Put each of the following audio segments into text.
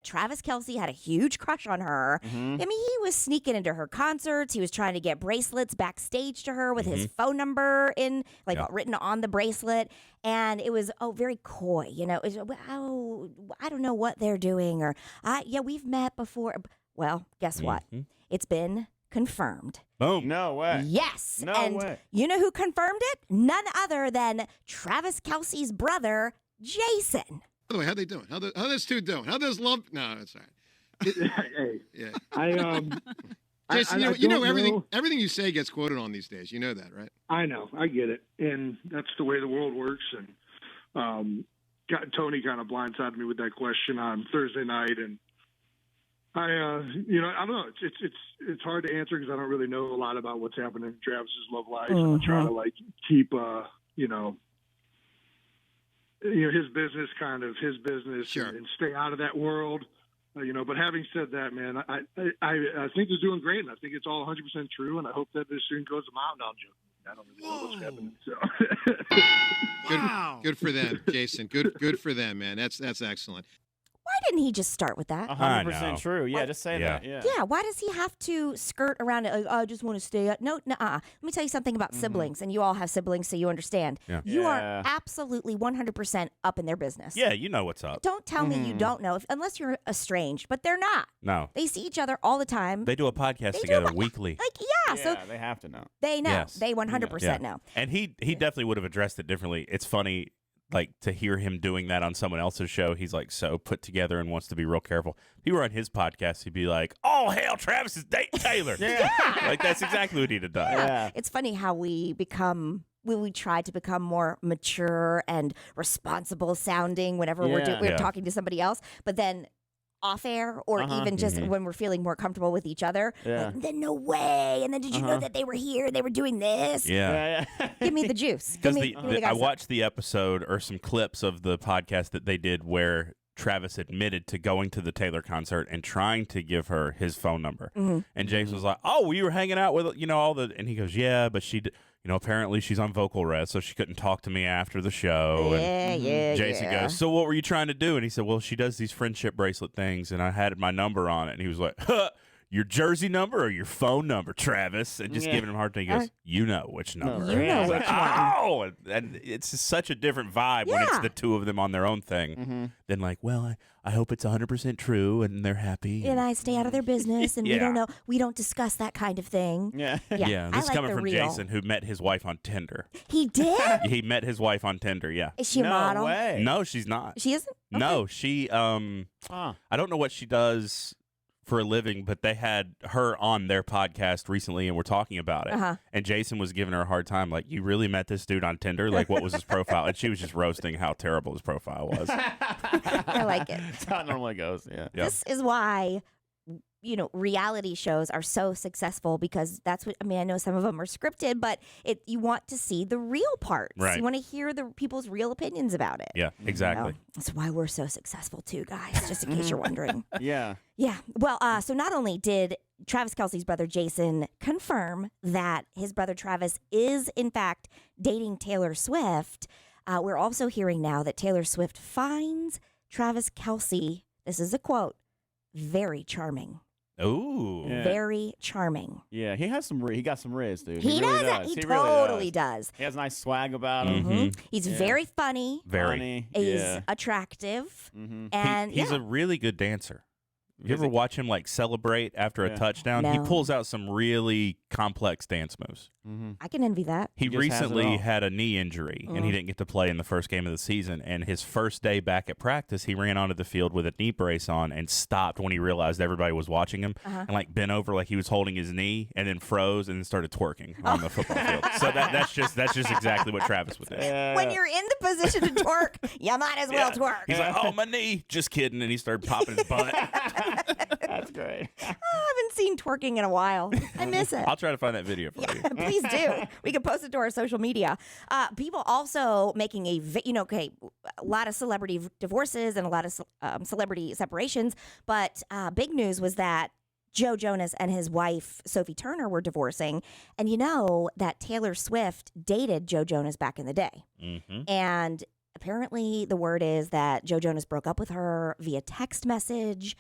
Travis Kelce had a huge crush on her. I mean, he was sneaking into her concerts. He was trying to get bracelets backstage to her with his phone number written on the bracelet. And it was, very coy. You know, it was, I don't know what they're doing. Or, we've met before. Well, guess what? It's been confirmed. Boom. No way. Yes. No and way. You know who confirmed it? None other than Travis Kelce's brother, Jason. By the way, how they doing? How those two doing? How those love? No, that's all right. Hey, Yeah. Jason, you know everything. Everything you say gets quoted on these days. You know that, right? I know. I get it. And that's the way the world works. And Tony kind of blindsided me with that question on Thursday night. And I don't know. It's hard to answer because I don't really know a lot about what's happening in Travis's love life. And I try to keep his business Sure. and stay out of that world. But having said that, man, I think he's doing great, and I think it's all 100% true, and I hope that this soon goes them out. No, I'm joking. I don't really know what's happening. So. Wow. Good for them, Jason. Good for them, man. That's excellent. Why didn't he just start with that? 100% true. Yeah, just say that. Yeah. Yeah, why does he have to skirt around it? Like, I just want to stay up. No, Let me tell you something about siblings, and you all have siblings, so you understand. Yeah. You are absolutely 100% up in their business. Yeah, you know what's up. Don't tell me you don't know, unless you're estranged, but they're not. No. They see each other all the time. They do a podcast together weekly. So they have to know. they know. Yes. They 100% know. And he definitely would have addressed it differently. It's funny, to hear him doing that on someone else's show. He's so put together and wants to be real careful. If he were on his podcast, he'd be like, "Oh hell, Travis is dating Taylor." That's exactly what he'd have done. Yeah. It's funny how we try to become more mature and responsible sounding whenever we're talking to somebody else, but then off air or even just when we're feeling more comfortable with each other. Then no way. And then did you know that they were here? They were doing this. Yeah. Give me the juice. Because I watched the episode or some clips of the podcast that they did where Travis admitted to going to the Taylor concert and trying to give her his phone number. And James was like, "Oh, we were hanging out with, all the," and he goes, "Yeah, but she apparently she's on vocal rest, so she couldn't talk to me after the show." And Jason goes, "So what were you trying to do?" And he said, "Well, she does these friendship bracelet things, and I had my number on it." And he was like, "Huh, your jersey number or your phone number, Travis?" And just giving him a hard time. He goes, "You know which number." You know which one. Oh, and it's such a different vibe when it's the two of them on their own thing than well, I hope it's 100% true and they're happy. And I stay out of their business, and we don't discuss that kind of thing. Yeah. This is coming from Jason, who met his wife on Tinder. He did? He met his wife on Tinder, yeah. Is she a model? Way. No, she's not. She isn't? Okay. No, she, I don't know what she does for a living, but they had her on their podcast recently and we're talking about it. And Jason was giving her a hard time, you really met this dude on Tinder? What was his profile? And she was just roasting how terrible his profile was. I like it. That's how it normally goes, yeah. This is why, reality shows are so successful, because that's what, I know some of them are scripted, but you want to see the real parts. Right. You want to hear the people's real opinions about it. Yeah, exactly. That's why we're so successful too, guys, just in case you're wondering. Yeah. Yeah. Well, so not only did Travis Kelce's brother Jason confirm that his brother Travis is in fact dating Taylor Swift, we're also hearing now that Taylor Swift finds Travis Kelce, this is a quote, very charming. Ooh. Yeah. Very charming. Yeah, he has he got some riz, dude. He really does. He really totally does. He has a nice swag about him. He's very funny. Very. He's attractive. And he's a really good dancer. You ever watch him celebrate after a touchdown? No. He pulls out some really complex dance moves. I can envy that. He recently had a knee injury, and he didn't get to play in the first game of the season. And his first day back at practice, he ran onto the field with a knee brace on and stopped when he realized everybody was watching him and bent over like he was holding his knee, and then froze and then started twerking on the football field. So that's just exactly what Travis would do. When you're in the position to twerk, you might as well twerk. He's like, "Oh, my knee." Just kidding. And he started popping his butt. That's great. I haven't seen twerking in a while. I miss it. I'll try to find that video for you. Please do. We can post it to our social media. People also making a lot of celebrity divorces and a lot of celebrity separations. But big news was that Joe Jonas and his wife, Sophie Turner, were divorcing. And you know that Taylor Swift dated Joe Jonas back in the day. And apparently the word is that Joe Jonas broke up with her via text message.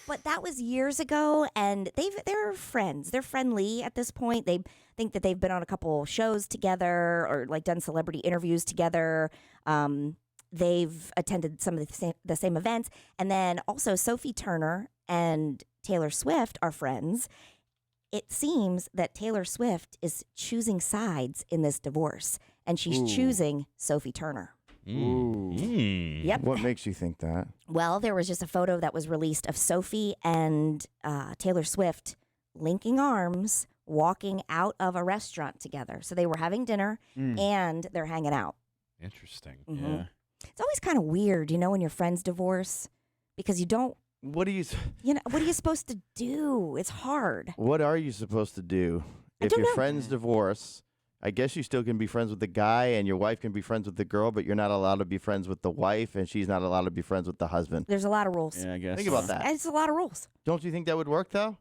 But that was years ago, and they're friends. They're friendly at this point. They think that they've been on a couple shows together or like done celebrity interviews together. They've attended some of the same events. And then also Sophie Turner and Taylor Swift are friends. It seems that Taylor Swift is choosing sides in this divorce, and she's choosing Sophie Turner. Yep. What makes you think that? Well, there was just a photo that was released of Sophie and Taylor Swift linking arms, walking out of a restaurant together. So they were having dinner and they're hanging out. Interesting. Mm-hmm. Yeah. It's always kind of weird, when your friends divorce, because you don't. What are you supposed to do? It's hard. What are you supposed to do if don't your know. friends divorce? I guess you still can be friends with the guy, and your wife can be friends with the girl, but you're not allowed to be friends with the wife, and she's not allowed to be friends with the husband. There's a lot of rules. Yeah, I guess. Think about that. It's a lot of rules. Don't you think that would work, though?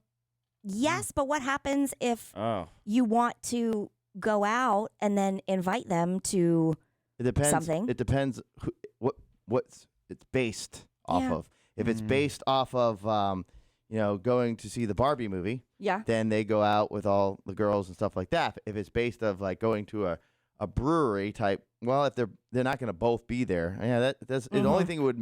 Yes, but what happens if Oh. you want to go out and then invite them to It depends. something? It depends what's it's based off Yeah. of. If it's based off of, going to see the Barbie movie, Yeah. then they go out with all the girls and stuff like that. If it's based of like going to a brewery type, well, if they're not going to both be there, that's the only thing that would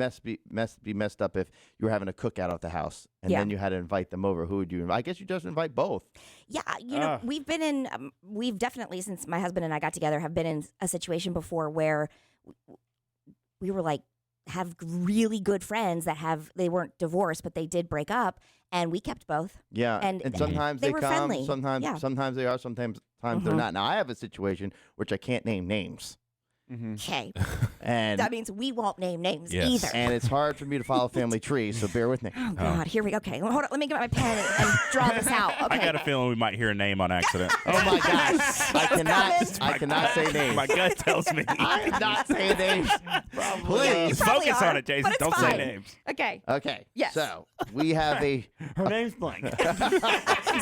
be messed up if you were having a cookout at the house and then you had to invite them over. Who would you invite? I guess you just invite both. Yeah, we've definitely, since my husband and I got together, have been in a situation before where we were like, have really good friends they weren't divorced, but they did break up, and we kept both. Yeah, And sometimes they they were come, friendly. sometimes they are, sometimes they're not. Now I have a situation which I can't name names, Okay. and That means we won't name names Yes. either. and it's hard for me to follow family trees, so bear with me. Oh, God. Here we go. Okay. Hold on. Let me get my pen and draw this out. Okay. I got a feeling we might hear a name on accident. Oh my gosh, I cannot say names. My gut tells me. I cannot say names. Please. Probably Focus are, on it, Jason. but it's Don't fine. say names. Okay. Okay. Yes. So we have Her name's blank.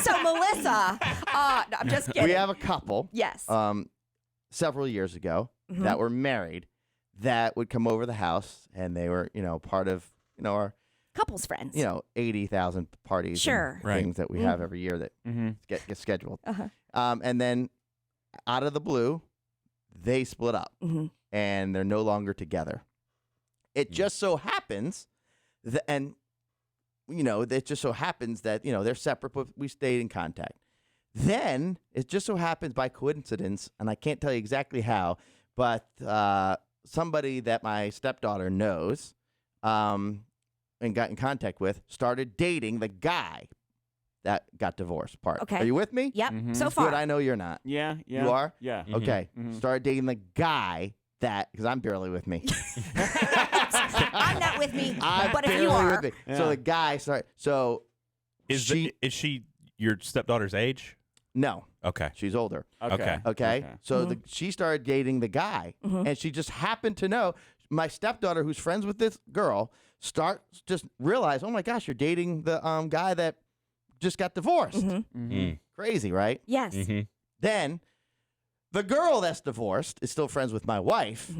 So, Melissa, no, I'm just kidding. we have a couple. Yes. Several years ago that were married that would come over the house, and they were part of our Couples friends. 80,000 parties Sure. and Right. things that we have every year that get scheduled. Uh-huh. And then out of the blue, they split up and they're no longer together. It just so happens that, it just so happens that, they're separate, but we stayed in contact. Then it just so happens by coincidence, and I can't tell you exactly how, but somebody that my stepdaughter knows and got in contact with started dating the guy that got divorced. Okay. Are you with me? Yep. So far. Good. I know you're not. Yeah. You are? Yeah. Okay. Started dating the guy because I'm barely with me. I'm not with me, I'm but if barely you are. with me. Yeah. So the guy started. So Is she your stepdaughter's age? no, Okay. she's older. Okay. Okay. So she started dating the guy, and she just happened to know my stepdaughter, who's friends with this girl, just realized, oh my gosh, you're dating the guy that just got divorced. Crazy, right? Yes. Then the girl that's divorced is still friends with my wife,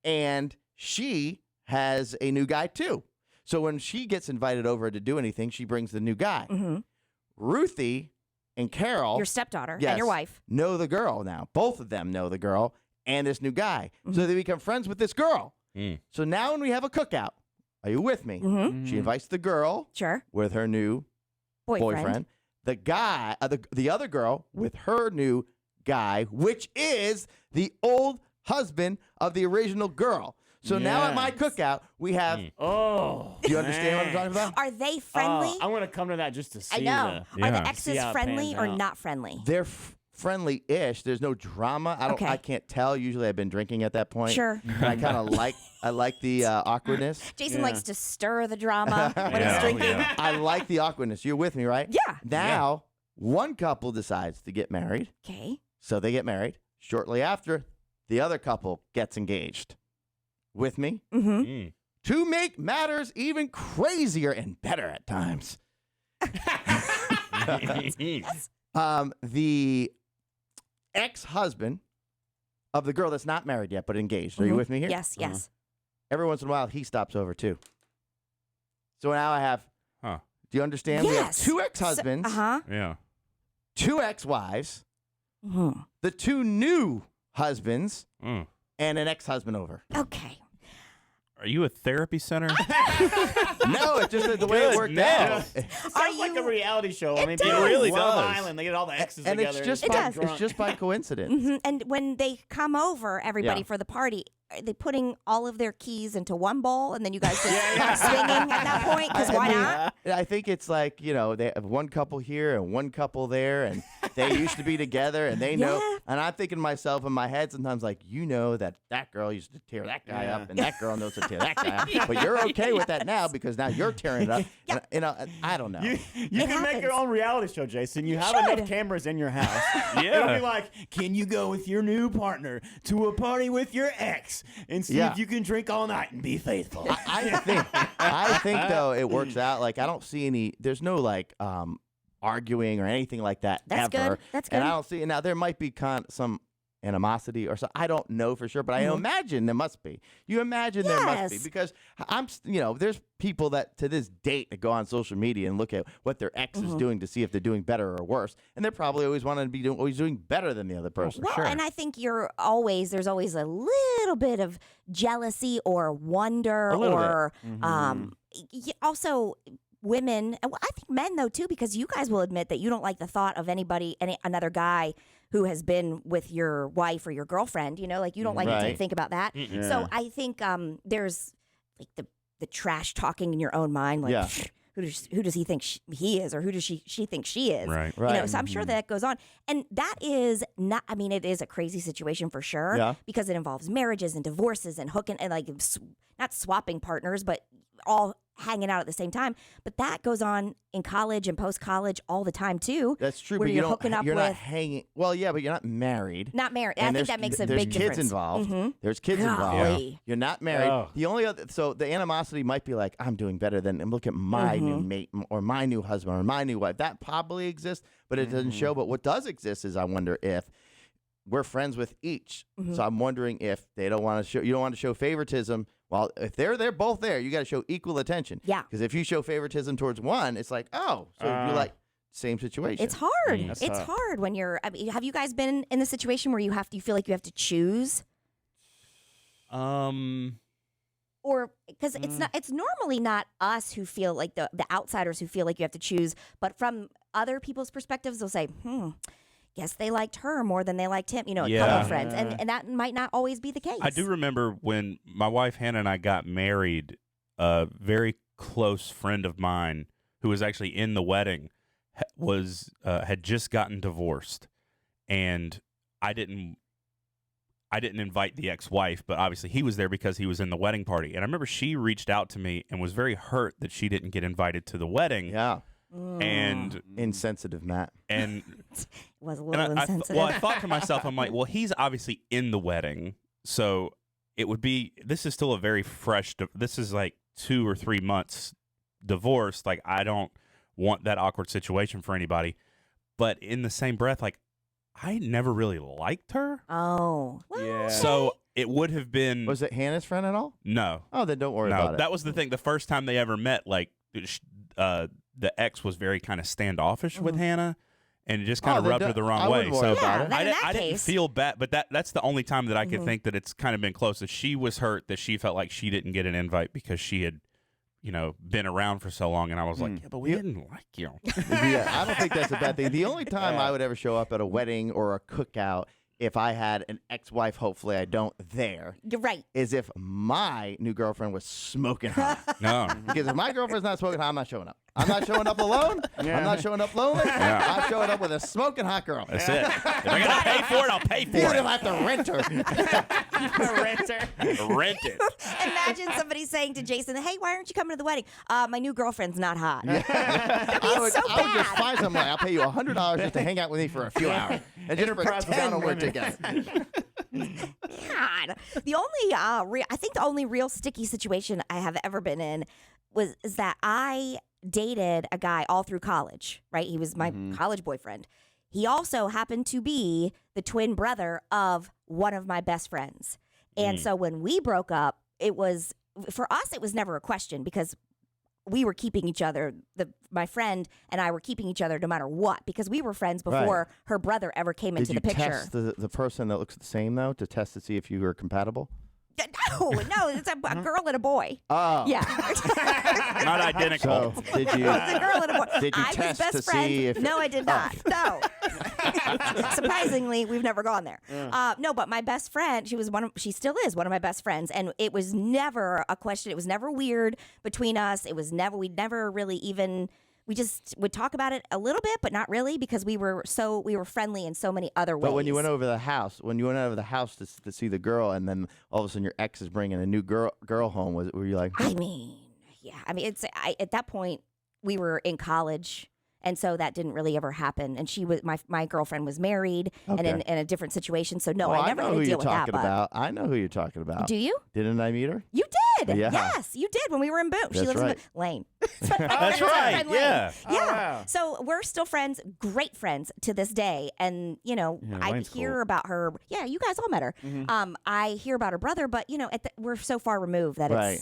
and she has a new guy too. So when she gets invited over to do anything, she brings the new guy. Ruthie and Carol, Your stepdaughter yes, and your wife. know the girl now. Both of them know the girl and this new guy. So they become friends with this girl. So now when we have a cookout, are you with me? She invites the girl Sure. with her new boyfriend. The guy, the other girl with her new guy, which is the old husband of the original girl. So now at my cookout, we have. Oh. Do you understand what I'm talking about? Are they friendly? I'm going to come to that just to see. I know. The, Are Yeah. the exes See how it friendly pans or out. not friendly? They're friendly-ish. There's no drama. Okay. I can't tell. Usually, I've been drinking at that point. Sure. And I kind of like the awkwardness. Jason Yeah. likes to stir the drama when Yeah. he's drinking. Yeah. I like the awkwardness. You're with me, right? Yeah. Now, one couple decides to get married, Okay. so they get married. Shortly after, the other couple gets engaged. With me? To make matters even crazier and better at times. The ex-husband of the girl that's not married yet but engaged. Are you with me here? Yes, yes. every once in a while he stops over too. So now I have. Huh. Do you understand? We have Yes. 2 ex-husbands, Yeah. 2 ex-wives, Mhm. the 2 new husbands, Mm. and an ex-husband over. Okay. Are you a therapy center? No, it's just the way it worked out. Sounds like a reality show. I mean, does. people It really Love does. Island, they get all the exes And together. it's just It by, does. it's just by coincidence. Mhm. And when they come over, everybody Yeah. for the party, are they putting all of their keys into one bowl and then you guys just swinging at that point? Because why not? I think it's like, they have one couple here and one couple there, and they used to be together, and they know. Yeah. And I'm thinking to myself in my head sometimes, like, that girl used to tear that guy up, and that girl knows to tear that guy up. But you're okay with that now because now you're tearing it up. And, I don't know. You can make your happens. own reality show, Jason. You have should. enough cameras in your house. Yeah. It'll be like, can you go with your new partner to a party with your ex and see Yeah. if you can drink all night and be faithful? I think though it works out. Like I don't see any. There's no like arguing or anything like that That's ever. good. That's And good. I don't see. Now there might be some animosity or so. I don't know for sure, but I imagine there must be. You imagine there must be Yes. because there's people that to this date that go on social media and look at what their ex is doing to see if they're doing better or worse, and they're probably always wanting to be always doing better than the other person. Well, and I think there's always a little bit of jealousy or wonder A little bit. or also women, and I think men though too, because you guys will admit that you don't like the thought of another guy who has been with your wife or your girlfriend, like you don't like to Right. think about that. So I think there's like the trash talking in your own mind, like Yeah. who does he think he is, or who does she think she is? Right. Right. So I'm sure that goes on. And that is not, it is a crazy situation for sure. Yeah. Because it involves marriages and divorces and hooking and not swapping partners, but all hanging out at the same time. But that goes on in college and post-college all the time too. That's true, where but you're don't. hooking up You're with not hanging. Well, yeah, but you're not married. not married. And I think there's- that makes a there's big kids difference. involved. Mhm. There's kids Golly. involved. You're not married. Oh. The only other, so the animosity might be like, I'm doing better than, and look at my new mate or my new husband or my new wife. That probably exists, but it doesn't show. But what does exist is I wonder if we're friends with each. So I'm wondering if they don't want to show, you don't want to show favoritism. Well, if they're both there, you got to show equal attention. Yeah. Because if you show favoritism towards one, it's like, oh, so you're like, same situation. It's hard. That's It's tough. hard when you're. Have you guys been in the situation where you feel like you have to choose, or because it's normally not us who feel like the outsiders who feel like you have to choose, but from other people's perspectives, they'll say, guess they liked her more than they liked him. A Yeah. couple of friends, and that might not always be the case. I do remember when my wife Hannah and I got married, a very close friend of mine who was actually in the wedding had just gotten divorced, and I didn't invite the ex-wife, but obviously he was there because he was in the wedding party. And I remember she reached out to me and was very hurt that she didn't get invited to the wedding. Yeah. And Insensitive, Matt. and It was a And little insensitive. I thought to myself, I'm like, well, he's obviously in the wedding, so it would be. This is still a very fresh. This is like 2 or 3 months divorce. Like, I don't want that awkward situation for anybody. But in the same breath, like, I never really liked her, Oh, well, Yeah. so it would have been Was it Hannah's friend at all? no, Oh, then don't worry no. about it. That was the thing. The first time they ever met, like, the ex was very kind of standoffish with Hannah. And it just kind of then rubbed her don't- the wrong I way. wouldn't worry So about it. then in that I didn't case- feel bad, but that's the only time that I could think that it's kind of been close. That she was hurt, that she felt like she didn't get an invite because she had, been around for so long. And I was like, yeah, but we didn't like you. Yeah, I don't think that's a bad thing. The only time I would ever show up at a wedding or a cookout if I had an ex-wife, hopefully I don't, there, you're right. is if my new girlfriend was smoking hot. No. Because if my girlfriend's not smoking hot, I'm not showing up. I'm not showing up alone. I'm not showing up lonely. I'm showing up with a smoking hot girl. That's it. If I got to pay for it, I'll pay for Even if it. I have to rent her. Rent it. Imagine somebody saying to Jason, "Hey, why aren't you coming to the wedding? My new girlfriend's not hot." I would so just bad. find somebody. I'll pay you $100 just to hang out with me for a few hours and just Enterprise pretend without we're limits. together. God, the only I think the only real sticky situation I have ever been in is that I dated a guy all through college. Right, he was my college boyfriend. He also happened to be the twin brother of one of my best friends, and so when we broke up, it was for us, it was never a question because we were keeping each other. My friend and I were keeping each other no matter what because we were friends before her brother ever came into the picture. Did you test the person that looks the same though to test to see if you were compatible? No, it's a girl and a boy. Oh, Yeah. Not identical. So did you? It was a girl and a boy. Did you I test was best to friend. see if? No, I did not. No. Surprisingly, we've never gone there. No, but my best friend, she still is one of my best friends, and it was never a question. It was never weird between us. We never really even. We just would talk about it a little bit, but not really because we were friendly in so many other ways. But when you went over the house, to see the girl, and then all of a sudden your ex is bringing a new girl home, were you like? I mean, yeah. I mean, at that point we were in college. And so that didn't really ever happen. And she was my girlfriend was married and in a different situation. So no, I never had to deal with that. I know who you're talking about. Do you? Didn't I meet her? You did. Yeah. Yes, you did when we were in Boone. She That's lives right. in Lane. That's right. Yeah. Yeah. wow. So we're still friends, great friends to this day. And, I Lane's hear cool. about her. Yeah, you guys all met her. I hear about her brother, but, we're so far removed that Right.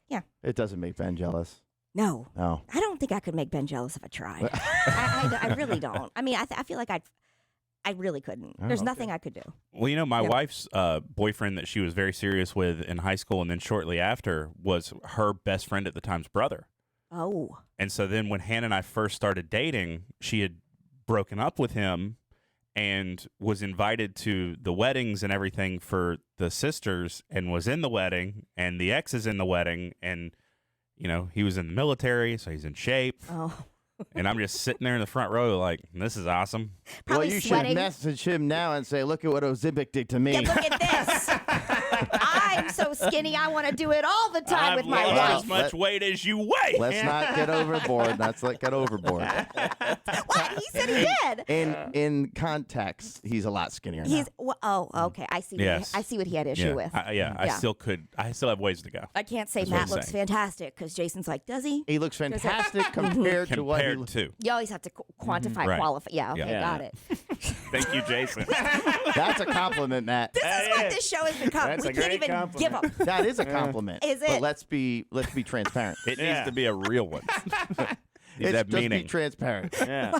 it's. It doesn't make Ben jealous. No. No. I don't think I could make Ben jealous if I tried. I really don't. I mean, I feel like I really couldn't. Oh, There's okay. nothing I could do. Well, my Yeah. wife's boyfriend that she was very serious with in high school and then shortly after was her best friend at the time's brother. Oh. And so then when Hannah and I first started dating, she had broken up with him and was invited to the weddings and everything for the sisters and was in the wedding and the ex is in the wedding and he was in the military, so he's in shape. Oh. And I'm just sitting there in the front row like, this is awesome. Probably well, you sweating. should message him now and say, look at what Ozempic did to me. Yeah, look at this. I'm so skinny. I want to do it all the time with my I've lost as wife. much weight as you weigh. Let's not get overboard. Let's not get overboard. What? He said he did. In context, he's a lot skinnier He's now. okay. I see. Yes. I see what he had issue with. I still have ways to go. I can't say That's what Matt he's looks saying. fantastic because Jason's like, does he? He looks fantastic compared to what he Compared to. You always have to quantify, Right. qualify. Yeah. Okay. Yeah. Got it. Thank you, Jason. That's a compliment, Matt. This is what this show has become. That's We a can't great even compliment. give them. That is a compliment. Is But it? let's be transparent. It Yeah. needs to be a real one. Needs to have Just be meaning. transparent. Yeah.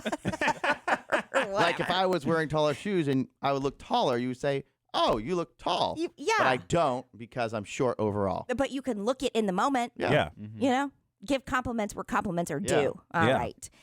Like if I was wearing taller shoes and I would look taller, you would say, "Oh, you look tall." Yeah. But I don't because I'm short overall. But you can look it in the moment. Yeah. Give compliments where compliments are Yeah. due. All Yeah. right.